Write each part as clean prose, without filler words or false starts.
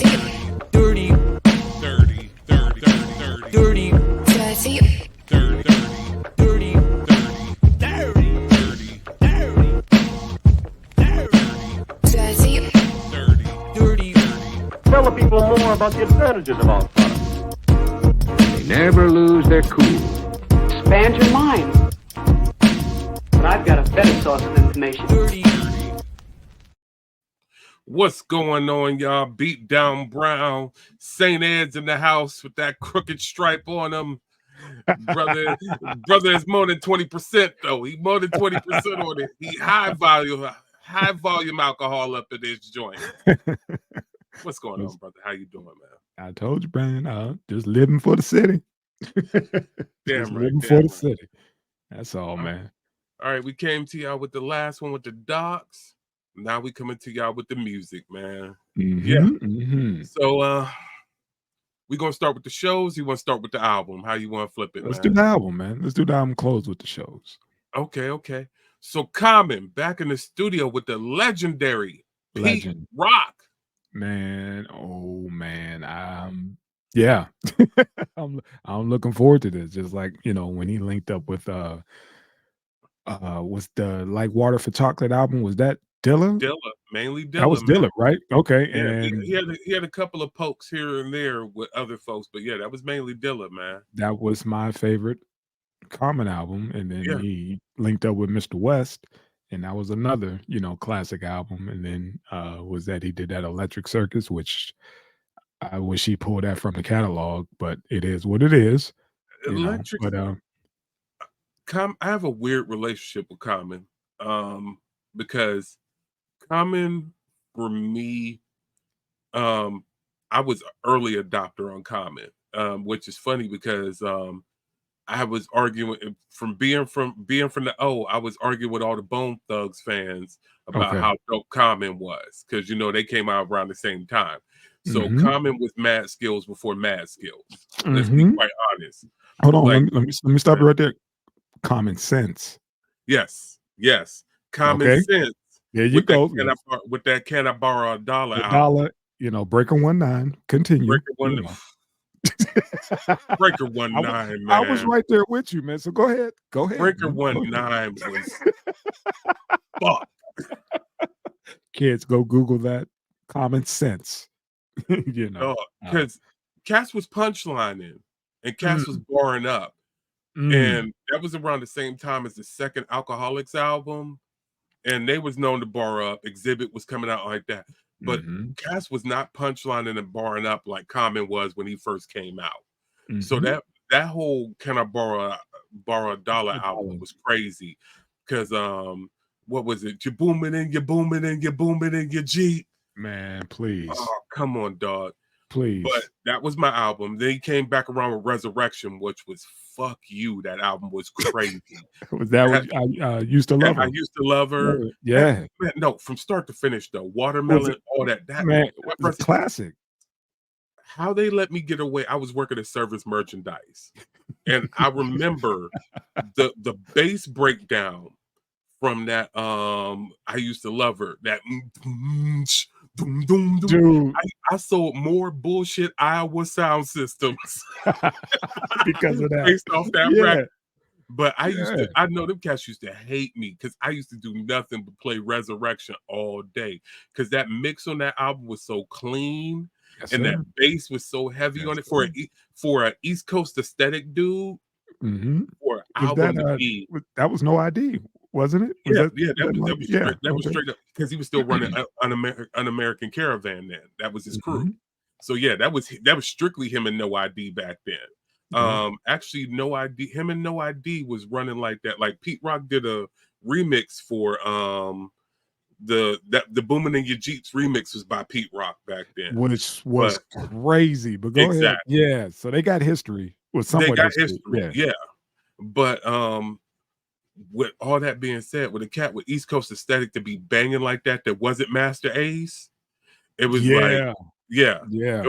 dirty, dirty, dirty, dirty, dirty, dirty, dirty. Tell the people more about the advantages of our product. They never lose their cool. Expand your mind. But I've got a better source of information. Dirty. What's going on, y'all? Beat Down Brown, St. Ed's in the house with that crooked stripe on him. Brother is more than 20% though. He more than 20% on it. He high volume alcohol up in this joint. What's going on, brother? How you doing, man? I told you, Brian. Just living for the city. Damn right. Living for the city. That's all, man. All right, we came to y'all with the last one with the docs. Now we coming to y'all with the music, man. So we gonna start with the shows. You want to start with the album? How you want to flip it? Let's do the album, man. Let's do the album close with the shows. Okay. So Common back in the studio with the legendary Pete Rock. Man, oh man. Yeah. I'm looking forward to this. Just like, when he linked up with was the Like Water for Chocolate album, was that Dilla? Mainly Dilla. That was Dilla, right? Okay. Yeah, and he had a couple of pokes here and there with other folks, but yeah, that was mainly Dilla, man. That was my favorite Common album. And then he linked up with Mr. West, and that was another, classic album. And then was that he did that Electric Circus, which I wish he pulled that from the catalog, but it is what it is. Electric. But I have a weird relationship with Common, because Common for me, I was an early adopter on Common, which is funny because I was arguing from being from the I was arguing with all the Bone Thugs fans about how dope Common was, because they came out around the same time. So Common was Mad Skills before Mad Skills. Let's be quite honest. Hold on, let me stop you right there. Common Sense. Yes. Common Sense. There you go. With that Can I Borrow a Dollar? Breaker 19. Continue. Breaker 19, man. I was right there with you, man. So go ahead. Breaker 19 was fuck. Kids, go Google that. Common Sense. Because Cass was punchlining and Cass was barring up. And that was around the same time as the second Alcoholics album. And they was known to bar up. Exhibit was coming out like that. But Cass was not punchlining and barring up like Common was when he first came out. So that whole Can I Borrow a Dollar album was crazy. Because what was it? You're booming and you're booming and you're booming and your Jeep. Man, please. Oh, come on, dog. Please. But that was my album. Then he came back around with Resurrection, which was fuck you. That album was crazy. Was that what I used to love her? I used to love her. Yeah. Man, no, from start to finish though. Watermelon, all that. Man, it was a classic. How they let me get away. I was working at Service Merchandise. And I remember the bass breakdown from that I used to love her. That Dude. I sold more bullshit Iowa sound systems because of that. Based off that record. But I know them cats used to hate me because I used to do nothing but play Resurrection all day. Because that mix on that album was so clean, and that bass was so heavy on it for an East Coast aesthetic dude. For an album to be, that was No ID. Wasn't it? That was straight up because he was still running Un-American Caravan then. That was his crew. So yeah, that was strictly him and No ID back then. Actually, No ID, him and No ID was running like that. Like Pete Rock did a remix for the Booming in Your Jeeps remix was by Pete Rock back then, which was crazy. But go ahead. Yeah, so they got history. They got history. Yeah. But with all that being said, with a cat with East Coast aesthetic to be banging like that wasn't Master Ace, it was it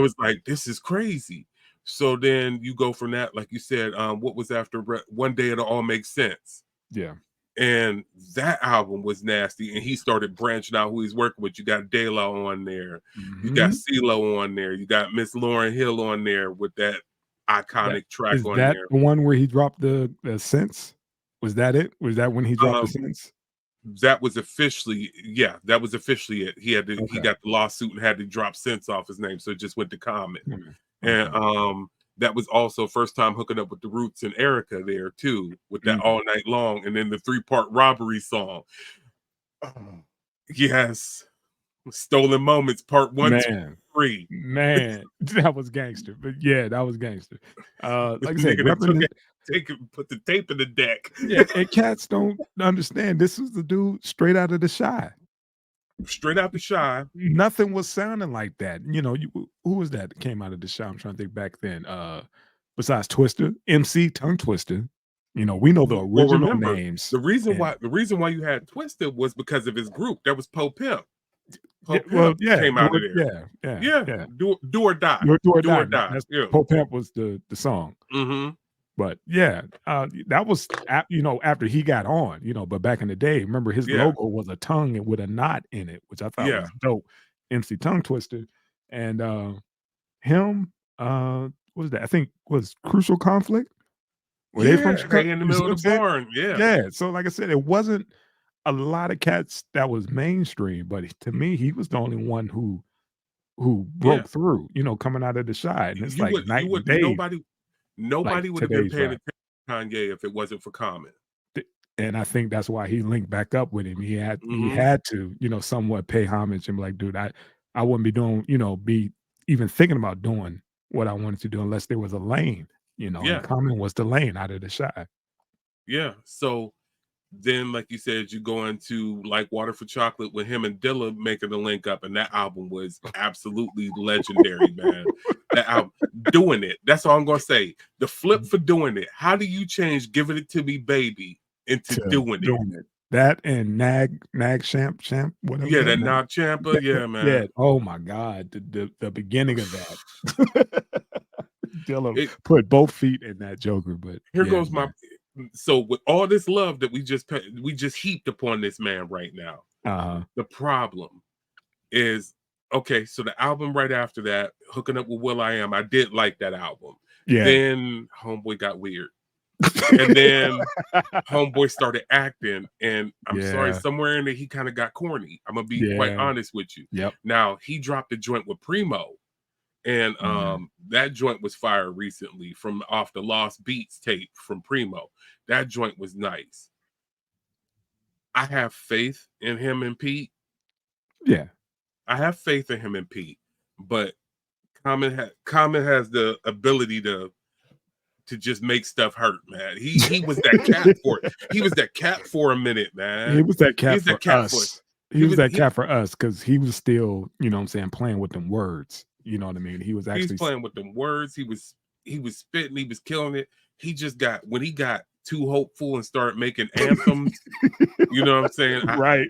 was like, this is crazy. So then you go from that, like you said, what was after One Day It'll All Make Sense. Yeah. And that album was nasty. And he started branching out who he's working with. You got De La on there, you got CeeLo on there, you got Miss Lauryn Hill on there with that iconic track Is on that there. the one where he dropped the Sense? Was that it? Was that when he dropped the Sense? That was officially, that was officially it. He had to, he Okay. got the lawsuit and had to drop Sense off his name, so it just went to Common. Okay. And that was also first time hooking up with the Roots and Erica there too, with that All Night Long, and then the 3-part Robbery song. Yes, Stolen Moments Part 1, 2, Man, 3. man, that was gangster. But yeah, that was gangster. Like I said, Nigga that took repping it, put the tape in the deck. yeah, and cats don't understand. This is the dude straight out of the Shy. Straight out the Shy. Nothing was sounding like that. You know, who was that came out of the Shy? I'm trying to think back then. Besides Twister, MC Tongue Twister. You know, we know the Well, original remember, names. the reason why you had Twisted was because of his group. That was Poe Pimp. Yeah, well, yeah, came out of there. Yeah. Do or die. Do or die. That's Poe Pimp was the song. But yeah, that was after he got on, but back in the day, remember his logo was a tongue with a knot in it, which I thought was dope. MC Tongue Twister, and him, what was that? I think was Crucial Conflict. Were they from Chicago? Hey, in the middle of the barn. Yeah. So like I said, it wasn't a lot of cats that was mainstream, but to me, he was the only one who broke through, coming out of the Shy. And it's night and day. Nobody would have been paying attention to Kanye if it wasn't for Common. And I think that's why he linked back up with him. He had to, somewhat pay homage and be like, dude, I wouldn't be doing, be even thinking about doing what I wanted to do unless there was a lane, and Common was the lane out of the Shy. Yeah. So then, like you said, you go into Like Water for Chocolate with him and Dilla making the link up, and that album was absolutely legendary, man. That album, Doing It. That's all I'm gonna say. The flip for Doing It. How do you change Giving It to Me, Baby into Doing It? That and Nag Champ, whatever. Yeah, that Nag Champa. Yeah, man. Yeah. Oh my God, the beginning of that. Dilla put both feet in that Joker, but here goes my. So with all this love that we just heaped upon this man right now, the problem is, okay, so the album right after that, Hooking Up with Will.i.am, I did like that album. Yeah. Then Homeboy got weird. And then Homeboy started acting, and I'm sorry, somewhere in there he kind of got corny. I'm gonna be quite honest with you. Yep. Now he dropped a joint with Primo. And that joint was fired recently from off the Lost Beats tape from Primo. That joint was nice. I have faith in him and Pete. Yeah. I have faith in him and Pete. But Common has the ability to just make stuff hurt, man. He was that cat for it. He was that cat for a minute, man. He was that cat for us. He was that cat for us because he was still, playing with them words. You know what I mean? He was actually playing with them words. He was spitting. He was killing it. He just got, when he got too hopeful and started making anthems. You know what I'm saying? Right.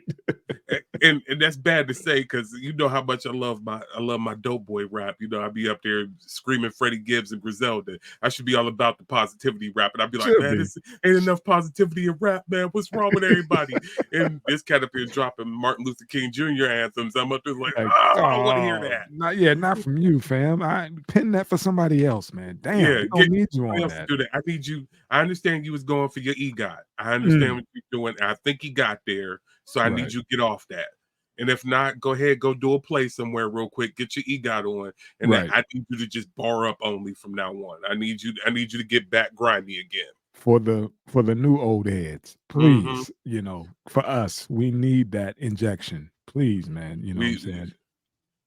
And that's bad to say because you know how much I love my dope boy rap. I'd be up there screaming Freddie Gibbs and Griselda. I should be all about the positivity rap, and I'd be like, man, this ain't enough positivity in rap, man. What's wrong with everybody? And this cat up here dropping Martin Luther King Jr. anthems. I'm up there like, I don't want to hear that. Not from you, fam. I pen that for somebody else, man. Damn, I don't need you on that. Do that. I need you. I understand you was going for your EGOT. I understand what you're doing. I think he got there. So I need you to get off that. And if not, go ahead, go do a play somewhere real quick. Get your EGOT on. And then I need you to just bar up only from now on. I need you to get back grimy again. For the new old heads, please, for us, we need that injection. Please, man. You know what I'm saying?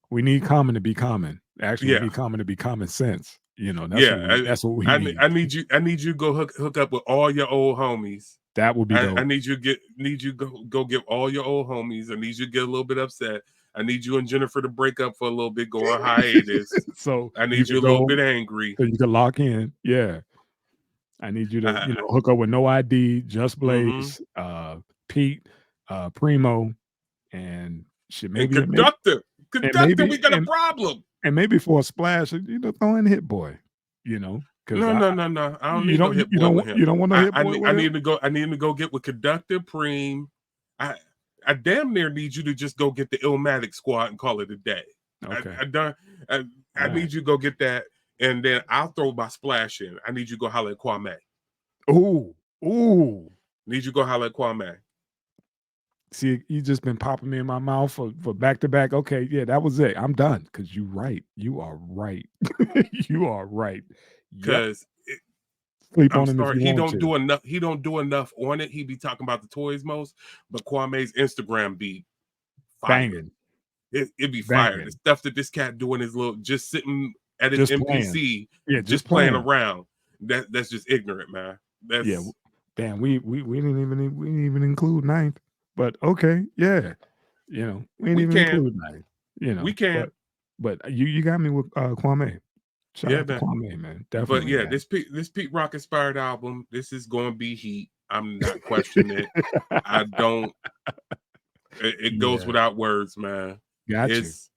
We need Common to be common. Actually, we need Common to be common sense. That's what we need. I need you to go hook up with all your old homies. That would be dope. I need you to go get all your old homies. I need you to get a little bit upset. I need you and Jennifer to break up for a little bit, go on hiatus. So I need you a little bit angry. So you can lock in. Yeah. I need you to hook up with No ID, Just Blaze, Pete, Primo, and shit. Maybe and Conductor. We got a problem. And maybe for a splash, throw in Hit Boy. Because No, no, no, no. I don't need no hit you boy don't with want him. no hit I boy need with I him? need to go. I need to go get with Conductor Preem. I I damn near need you to just go get the Illmatic squad and call it a day. I, Okay. I done. I, I All right. need you to go get that, and then I'll throw my splash in. I need you to go holler at Kwame. Ooh. Ooh. Need you to go holler at Kwame. See, you just been popping me in my mouth for back to back. Okay, yeah, that was it. I'm done. Because you right. You are right. You are right. Yep. Because Sleep I'm on him if sorry, you he want don't to. do enough. He don't do enough on it. He be talking about the toys most, but Kwame's Instagram be fire. Banging. It be fire. The Banging. stuff that this cat doing is little, just sitting at his Just playing. MPC, Yeah, just just playing playing. around. That's just ignorant, man. Yeah. That's Damn, we didn't even include ninth. But okay, yeah. We didn't we even can, include ninth. we can, But you got me with Kwame. Shout yeah, out to man. Kwame, man. But Definitely, yeah, man. this Pete Rock inspired album, this is going to be heat. I'm not questioning it. I don't. It goes Yeah, without words, man. got you. It's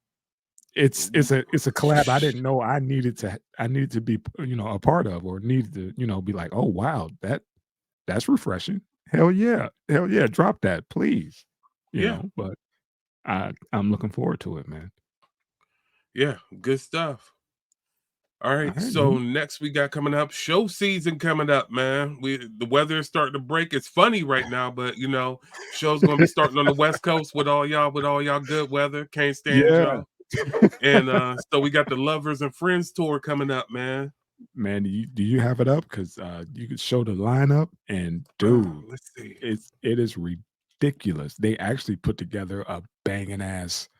It's a collab I didn't know I needed to be a part of, or needed to be like, oh wow, that's refreshing. Hell yeah, drop that, please. yeah, But I'm looking forward to it, man. yeah, good stuff. All All right, right, so man. next we got coming up show season coming up, man. The weather is starting to break. It's funny right now, but show's gonna be starting on the West Coast with all y'all good weather. Can't stand Yeah, y'all. And so we got the Lovers and Friends tour coming up, man. man. Do you have it up? Because you could show the lineup, and dude, Let's see. it is ridiculous. They actually put together a banging ass.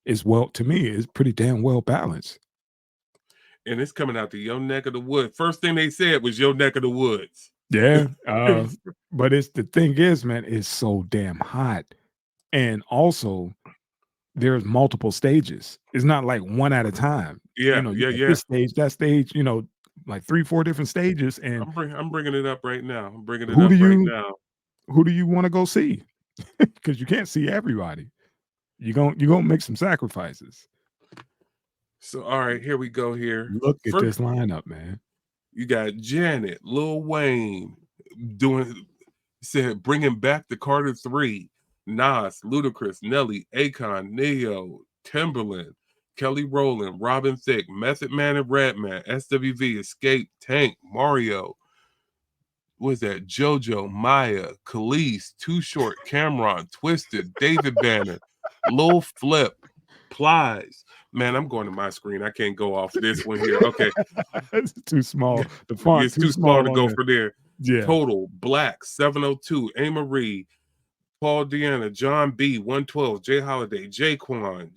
To me, it's pretty damn well balanced. And it's coming out to your neck of the woods. First thing they said was your neck of the woods. Yeah, but the thing is, man, it's so damn hot, and also there's multiple stages. It's not like one at a time. Yeah, You yeah, got yeah. this stage, that stage. Like 3, 4 different stages. And I'm bringing it up right now. I'm bringing it who do up right you now. want to go see? Because you can't see everybody. You gonna make some sacrifices. So all right, here we go here. Look at First, this lineup, man. you got Janet, Lil Wayne doing said bringing back the Carter 3, Nas, Ludacris, Nelly, Akon, Neo, Timberland, Kelly Rowland, Robin Thicke, Method Man and Redman, SWV, Escape, Tank, Mario, what is that? JoJo, Maya, Khalees, Too Short, Cameron, Twisted, David Banner, Lil Flip, Plies. Man, I'm going to my screen. I can't go off this one here. Okay. It's too small. The font It's too too small to small on go there. for there. Yeah. Total, Black, 702, A. Marie, Paul Deanna, John B, 112, Jay Holiday, Jaquan,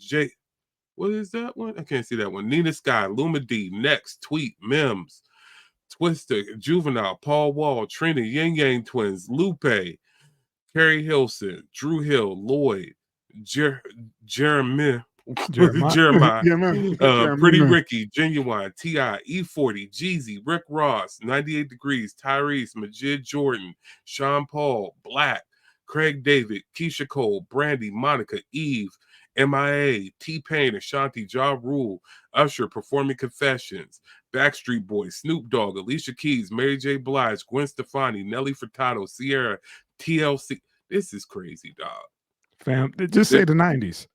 what is that one? I can't see that one. Nina Sky, Luma D, Next, Tweet, Mims, Twister, Juvenile, Paul Wall, Trina, Yang Yang Twins, Lupe, Carrie Hilson, Drew Hill, Lloyd, Jeremy, Jeremiah. Jeremiah, Pretty Jeremiah. Ricky, Genuine, T.I., E40, Jeezy, Rick Ross, 98 Degrees, Tyrese, Majid Jordan, Sean Paul, Black, Craig David, Keisha Cole, Brandy, Monica, Eve, MIA, T-Pain, Ashanti, Ja Rule, Usher, Performing Confessions, Backstreet Boys, Snoop Dogg, Alicia Keys, Mary J. Blige, Gwen Stefani, Nelly Furtado, Sierra, TLC. This is crazy, dog. Fam, just say the 90s.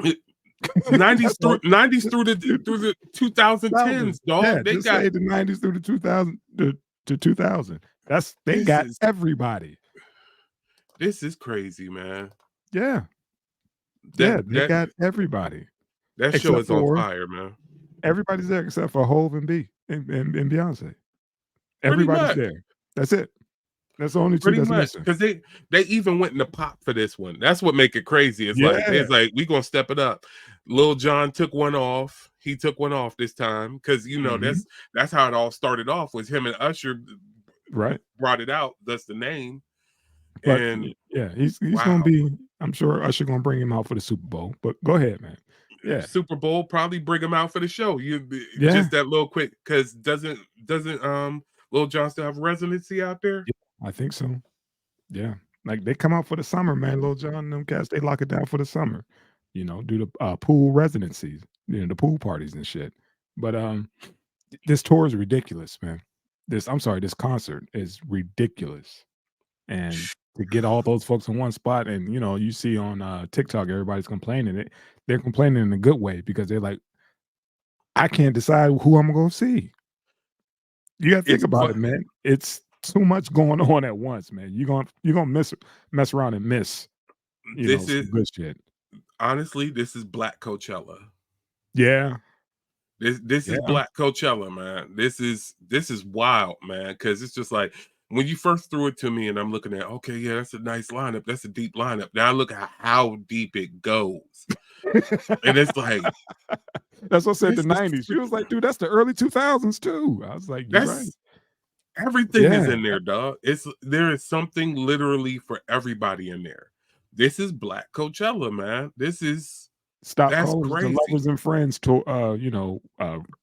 90s through That's all. 90s through the 2010s, dog. Yeah, They just got say the 90s through the 2000 to 2000. They got everybody. This is crazy, man. Yeah. That They got everybody. that show Except is on for fire, man. everybody's there except for Hove and B and Beyonce. Pretty Everybody's much. there. That's it. That's the only two Pretty that's much, missing. because they even went in the pop for this one. That's what make it crazy. It's like we gonna step it up. Lil Jon took one off. He took one off this time because that's how it all started off. Was him and Usher, right? Brought it out. That's the name. But And yeah, he's wow. gonna be. I'm sure Usher gonna bring him out for the Super Bowl. But go ahead, man. Yeah, Super Bowl probably bring him out for the show. Yeah. Just that little quick because doesn't Lil Jon still have residency out there? Yeah, I think so. Yeah, like they come out for the summer, man. Lil Jon and them cats, they lock it down for the summer. Do the pool residencies, the pool parties and shit. But this tour is ridiculous, man. This concert is ridiculous. And to get all those folks in one spot, and you see on TikTok, everybody's complaining. They're complaining in a good way because they're like, I can't decide who I'm gonna see. You gotta think It's about fu- it, man. It's too much going on at once, man. You're gonna mess around and miss, this is some good shit. honestly, this is Black Coachella. Yeah, This is yeah. Black Coachella, man. This is wild, man. Because it's just like when you first threw it to me, and I'm looking at, okay, yeah, that's a nice lineup. That's a deep lineup. Now I look at how deep it goes, and it's like That's what I said this the is 90s. She was like, dude, that's the early 2000s too. I was like, you're right. that's everything is Yeah. in there, dog. There is something literally for everybody in there. This is Black Coachella, man. Stop That's calling it the crazy. Lovers and Friends to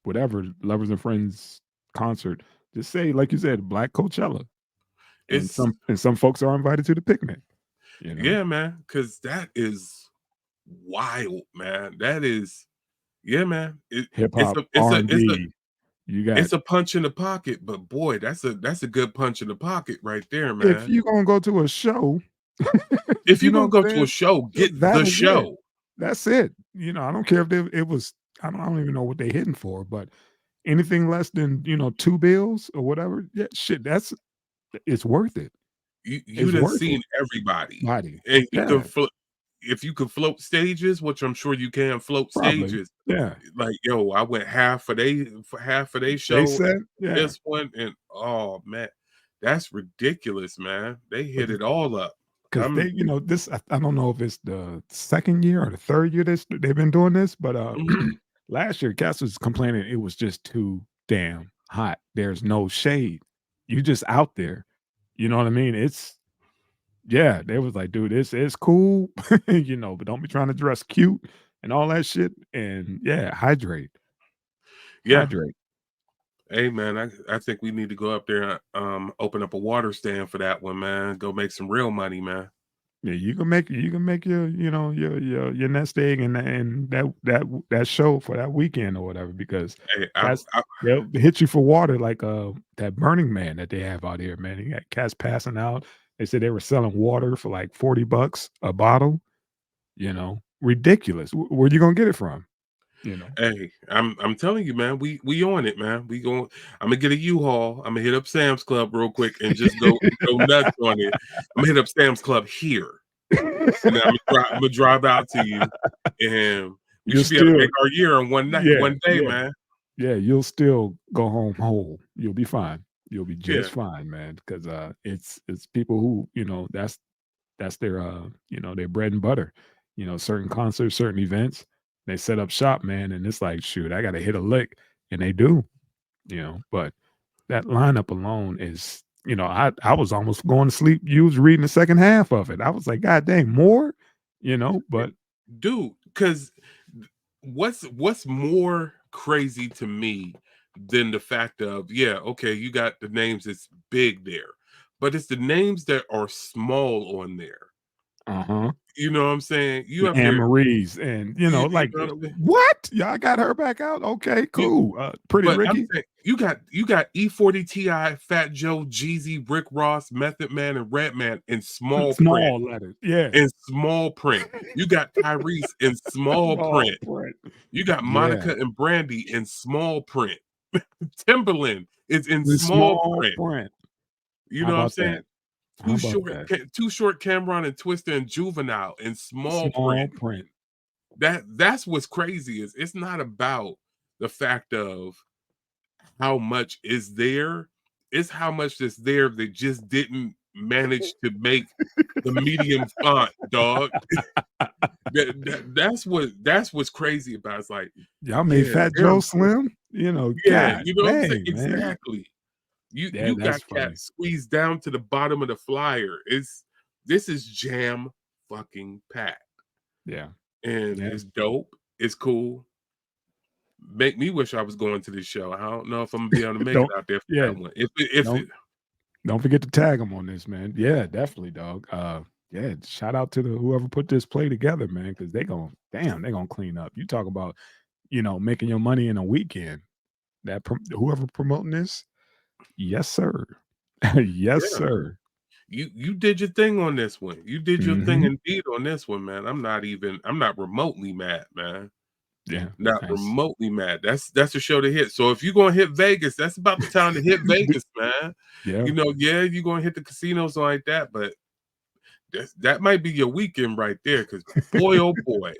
whatever Lovers and Friends concert. Just say, like you said, Black Coachella. And It's some folks are invited to the picnic. yeah, man, because that is wild, man. That is yeah, man. Hip It's hop, a it's R a and it's a B. You got it's a punch in the pocket, but boy, that's a good punch in the pocket right there, if man. you gonna go to a show, If you you're know gonna what go I'm to a saying? show, get That the is it. show. That's it. I don't care if it was. I don't even know what they hitting for, but anything less than 2 bills or whatever, yeah, shit, it's worth it. You It's done worth seen it. everybody, Body, and you can yeah, if you could float stages, which I'm sure you can float probably, stages. yeah. Like yo, I went half of they They show, said, yeah, this one, and oh man, that's ridiculous, man. They but hit it all up. because I'm this, I don't know if it's the second year or the third year they've been doing this, but mhm. last year, Cass was complaining it was just too damn hot. There's no shade. You just out there. You know what I mean? Yeah, they was like, dude, it's cool, but don't be trying to dress cute and all that shit. And yeah, hydrate, Yeah. hydrate. Hey man, I think we need to go up there and open up a water stand for that one, man. Go make some real money, man. Yeah, you can make your nest egg and that show for that weekend or whatever because Hey, cats they'll hit you for water like that Burning Man that they have out here, man. You got cats passing out. They said they were selling water for like $40 a bottle. Ridiculous. Where you gonna get it from? You know. hey, I'm telling you, man, we on it, man. We going I'm gonna get a U-Haul. I'm gonna hit up Sam's Club real quick and just go nuts on it. I'm gonna hit up Sam's Club here, and then I'm gonna drive out to you, and we You'll should be able to still make our year in one night, yeah, one day, yeah. man. Yeah, you'll still go home whole. You'll be fine. You'll be Yeah, just fine, man. Because it's people who that's their their bread and butter. Certain concerts, certain events, they set up shop, man, and it's like, shoot, I got to hit a lick, and they do. But that lineup alone is, I was almost going to sleep. You was reading the second half of it. I was like, God dang, more. But dude. Because what's more crazy to me than the fact of yeah, okay, you got the names that's big there, but it's the names that are small on there. uh huh. You know what I'm saying? You The up Anne there, Marie's and, you like, know what I'm saying? "What? Y'all got her back out? Okay, You, cool. Pretty but I'm Ricky?" saying you got E40 Ti, Fat Joe, Jeezy, Rick Ross, Method Man, and Redman in small print. Small letters. Yeah. In small print. You got Tyrese in small Small print. print. You got Yeah. Monica and Brandy in small print. Timberland is in The small small print. print. You How know what I'm about saying? that? How about that? Too short Cameron and Twister and Juvenile in small Small print. print. That's what's crazy is it's not about the fact of how much is there, it's how much that's there that just didn't manage to make the medium font, dog. That's what's crazy about it. It's like, Y'all made yeah, Fat they're Joe slim? yeah, God you know what I'm saying? dang, man. Exactly. You Yeah, you got that's funny. cats squeezed down to the bottom of the flyer. This is jam fucking packed. Yeah. And Yeah. it's dope. It's cool. Make me wish I was going to this show. I don't know if I'm gonna be able to make it Don't out there for yeah, that one. If it don't don't forget to tag them on this, man. Yeah, definitely, dog. Yeah, shout out to the whoever put this play together, man, because they gonna clean up. You talk about, making your money in a weekend. whoever promoting this, yes sir, yes Yeah, man. sir. You did your thing on this one. You did your thing Hmm. indeed on this one, man. I'm not remotely mad, man. Yeah, Not nice. remotely mad. That's a show to hit. So if you're gonna hit Vegas, that's about the time to hit Vegas, man. Yeah, Yeah, you're gonna hit the casinos like that, but that might be your weekend right there. Because boy, oh boy,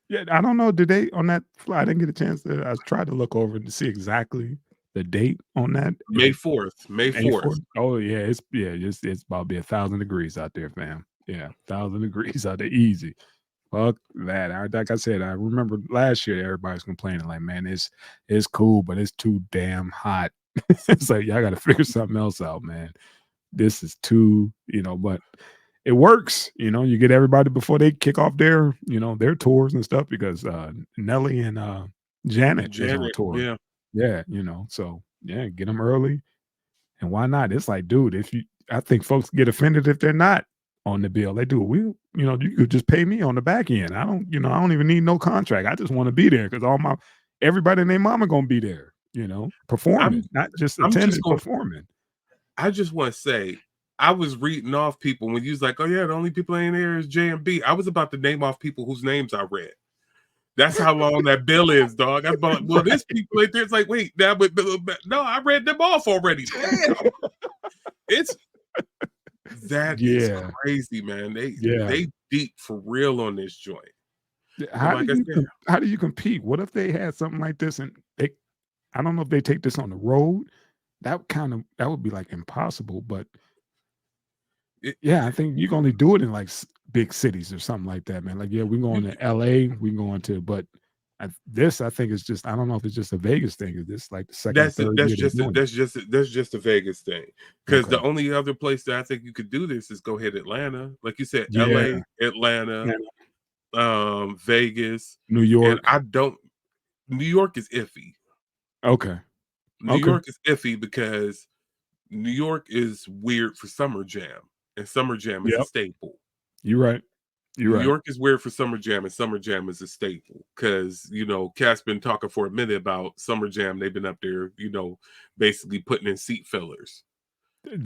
yeah. I don't know. Did they on that flight? I didn't get a chance to. I tried to look over to see exactly the date on that. If May it 4th, May May 4th. 4th. Oh yeah, it's about to be 1,000 degrees out there, fam. Yeah, 1,000 degrees out there, easy. Fuck that. Like I said, I remember last year everybody's complaining, like, man, it's cool, but it's too damn hot. It's like y'all got to figure something else out, man. This is too, but it works. You get everybody before they kick off their tours and stuff because Nelly and Janet is on Janet, tour. yeah. Yeah, so yeah, get them early. And why not? It's like, dude, I think folks get offended if they're not on the bill. They do. You could just pay me on the back end. I don't even need no contract. I just want to be there because everybody and their mama gonna be there, I'm performing, not just I'm just attending, gonna performing. I just want to say, I was reading off people when you was like, "Oh yeah, the only people in there is J and B." I was about to name off people whose names I read. That's how long that bill is, dog. I thought, well, Right. there's people right there. It's like, wait, now, but no, I read them off already. Damn, it's that is Yeah, crazy, man. They yeah. they deep for real on this joint. But How do like I you said, how do you compete? What if they had something like this and I don't know if they take this on the road. That would be like impossible, but it, yeah, I think you can only do it in like big cities or something like that, man. Like, yeah, we're going you, to LA, we're going to, but I think it's just, I don't know if it's just a Vegas thing. Is this like the second or third year they're doing it? that's just a Vegas thing. Because Okay. the only other place that I think you could do this is go hit Atlanta, like you said, Yeah. LA, Atlanta, Yeah. Vegas, New and York. I don't. New York is iffy. Okay. New Okay. York is iffy because New York is weird for Summer Jam, and Summer Jam is a Yep. staple. You're right. You're New right. York is weird for Summer Jam, and Summer Jam is a staple because Cat's been talking for a minute about Summer Jam. They've been up there, basically putting in seat fillers.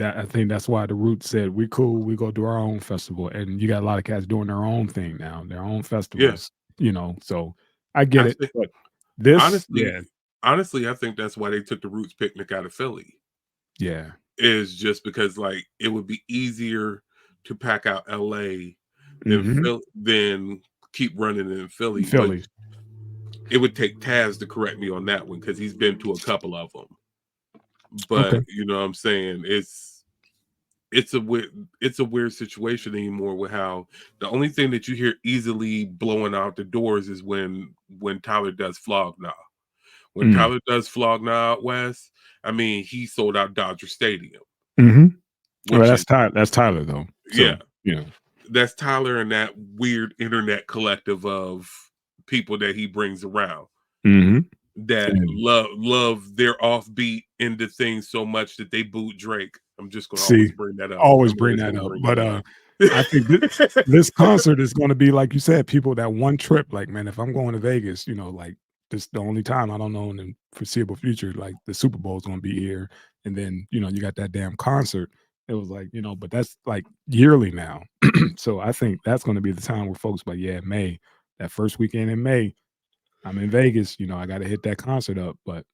I think that's why the Roots said we cool, we go do our own festival. And you got a lot of cats doing their own thing now, their own Yeah, festivals, so I get I it. think But this, honestly, yeah, honestly, I think that's why they took the Roots picnic out of Philly. yeah. Is just because like it would be easier to pack out LA than Hmm. keep running in Philly, Philly. which it would take Taz to correct me on that one because he's been to a couple of them. Okay. But you know what I'm saying? It's a weird situation anymore with how the only thing that you hear easily blowing out the doors is when Tyler does Flog Gnaw. When Mm. Tyler does Flog Gnaw out west, I mean he sold out Dodger Stadium, Hmm. Well, which is That's Tyler though. yeah, So, yeah. that's Tyler and that weird internet collective of people that he brings around Hmm. that And love their offbeat into things so much that they boot Drake. I'm just gonna always see, bring that up. always I'm bring always that gonna up. bring But that up. I think this concert is going to be like you said, people that one trip. Like, man, if I'm going to Vegas, like this the only time I don't know in the foreseeable future, like the Super Bowl is going to be here, and then you got that damn concert. It was like but that's like yearly now. So I think that's going to be the time where folks like, yeah, May, that first weekend in May, I'm in Vegas. I got to hit that concert up. But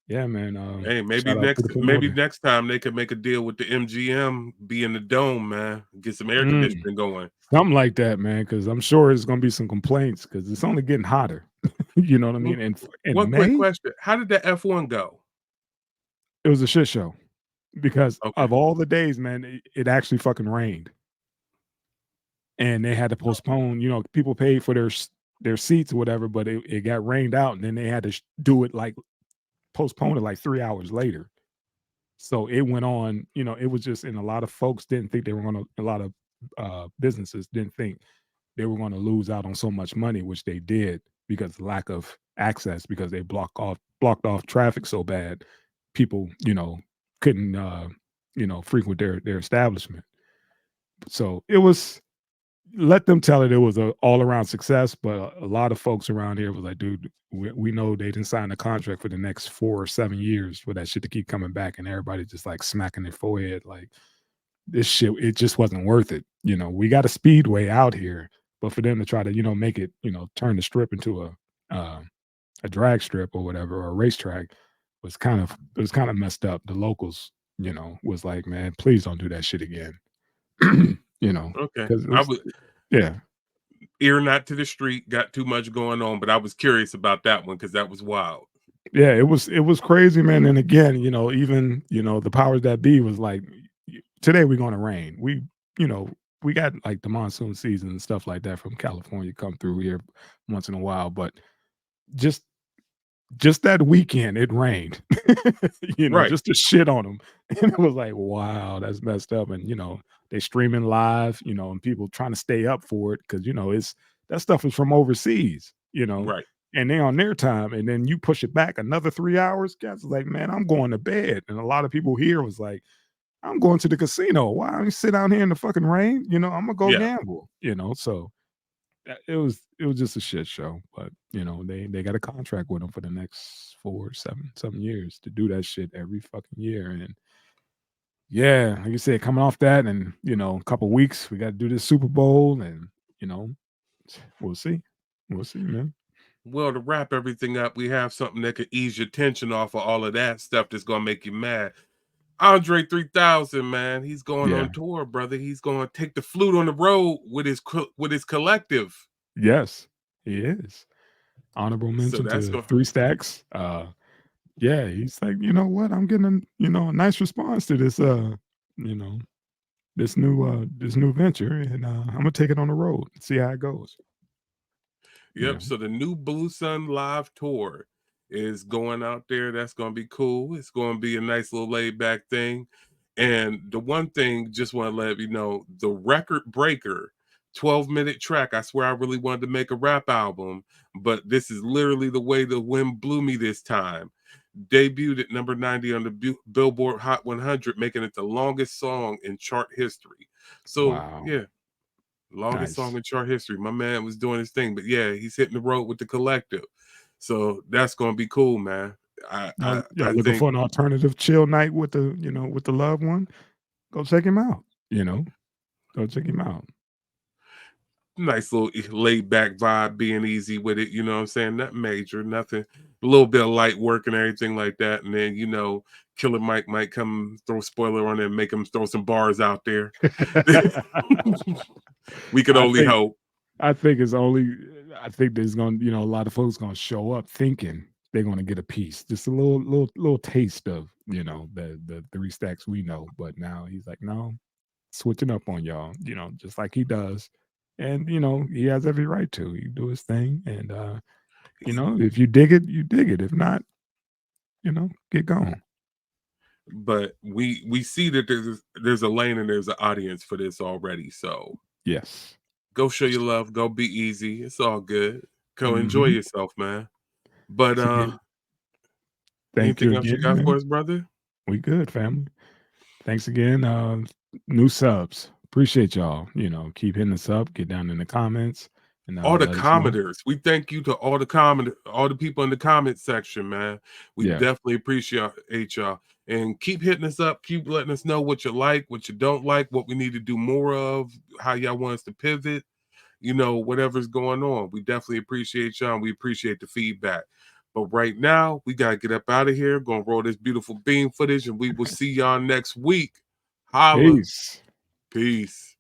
yeah, man, Hey, maybe shout out to next the maybe promoter. next time they could make a deal with the MGM, be in the dome, man. Get some air Mm. conditioning going. Something like that, man, because I'm sure there's gonna be some complaints because it's only getting hotter. You know what I Well, mean? And in one quick May, question: how did the F1 go? it was a shit show because Okay, of all the days, man, it actually fucking rained, and they had to postpone. People paid for their seats or whatever, but it got rained out, and then they had to do it like postpone it like 3 hours later. So it went on. It was just, and a lot of folks didn't think they were gonna. A lot of businesses didn't think they were going to lose out on so much money, which they did because lack of access, because they blocked off traffic so bad, people couldn't frequent their establishment. So let them tell it was a all around success, but a lot of folks around here was like, dude, we know they didn't sign a contract for the next 4 or 7 years for that shit to keep coming back, and everybody just like smacking their forehead like this shit. It just wasn't worth it. We got a speedway out here, but for them to try to make it turn the strip into a drag strip or whatever, or a racetrack, it was kind of messed up. The locals, was like, man, please don't do that shit again. Okay. Because it I was, was yeah. ear not to the street, got too much going on, but I was curious about that one because that was wild. Yeah, it was crazy, man. And again, even the powers that be was like, today we're going to rain. We got like the monsoon season and stuff like that from California come through here once in a while, but just that weekend it rained, Right. just to shit on them. And it was like, wow, that's messed up. And they streaming live, and people trying to stay up for it because it's that stuff is from overseas, Right. and they on their time, and then you push it back another 3 hours. Guys was like, man, I'm going to bed. And a lot of people here was like, I'm going to the casino. Why don't you sit down here in the fucking rain? I'm gonna go Yeah. gamble. So it was just a shit show. But they got a contract with them for the next 4 7 years to do that shit every fucking year. And yeah, like you said, coming off that, and a couple weeks we got to do this Super Bowl, and we'll see. We'll see, man. Well, to wrap everything up, we have something that could ease your tension off of all of that stuff that's gonna make you mad. Andre 3000, man, he's going Yeah. on tour, brother. He's going to take the flute on the road with his collective. Yes, he is. Honorable So mention that's to going. Three Stacks. Yeah, he's like, you know what? I'm getting a nice response to this you know, this new venture, and I'm gonna take it on the road and see how it goes. Yeah. Yep. So the new Blue Sun live tour is going out there. That's going to be cool. It's going to be a nice little laid back thing. And the one thing, just want to let you know, the record breaker 12-minute track. I swear I really wanted to make a rap album, but this is literally the way the wind blew me this time. Debuted at number 90 on the Billboard Hot 100, making it the longest song in chart history. So, Wow. yeah, longest song Nice. in chart history. My man was doing his thing, but yeah, he's hitting the road with the collective. So that's gonna be cool, man. I I, Y'all I looking think for an alternative chill night with the loved one? Go check him out. Go check him out. nice little laid back vibe, being easy with it. You know what I'm saying? Not major, nothing. A little bit of light work and everything like that. And then Killer Mike might come throw a spoiler on it and make him throw some bars out there. We could I only think hope. I think it's only I think there's gonna a lot of folks gonna show up thinking they're gonna get a piece, just a little taste of the Three Stacks we know. But now he's like, no, switching up on y'all, just like he does, and he has every right to. He do his thing, and if you dig it, you dig it. If not, get going. But we see that there's a lane and there's an audience for this already. So Yes. go show your love. Go be easy. It's all good. Go enjoy Hmm. yourself, man. But Again, thank you anything else you again, got for man. us, brother? We good, family. Thanks again. New subs. Appreciate y'all. Keep hitting us up. Get down in the comments and All the let us know. commenters. We thank you to all the people in the comment section, man. We Yeah. definitely appreciate y'all. And keep hitting us up. Keep letting us know what you like, what you don't like, what we need to do more of, how y'all want us to pivot, whatever's going on. We definitely appreciate y'all, and we appreciate the feedback. But right now, we got to get up out of here. Gonna roll this beautiful beam footage, and we will see y'all next week. Holla. Peace. Peace.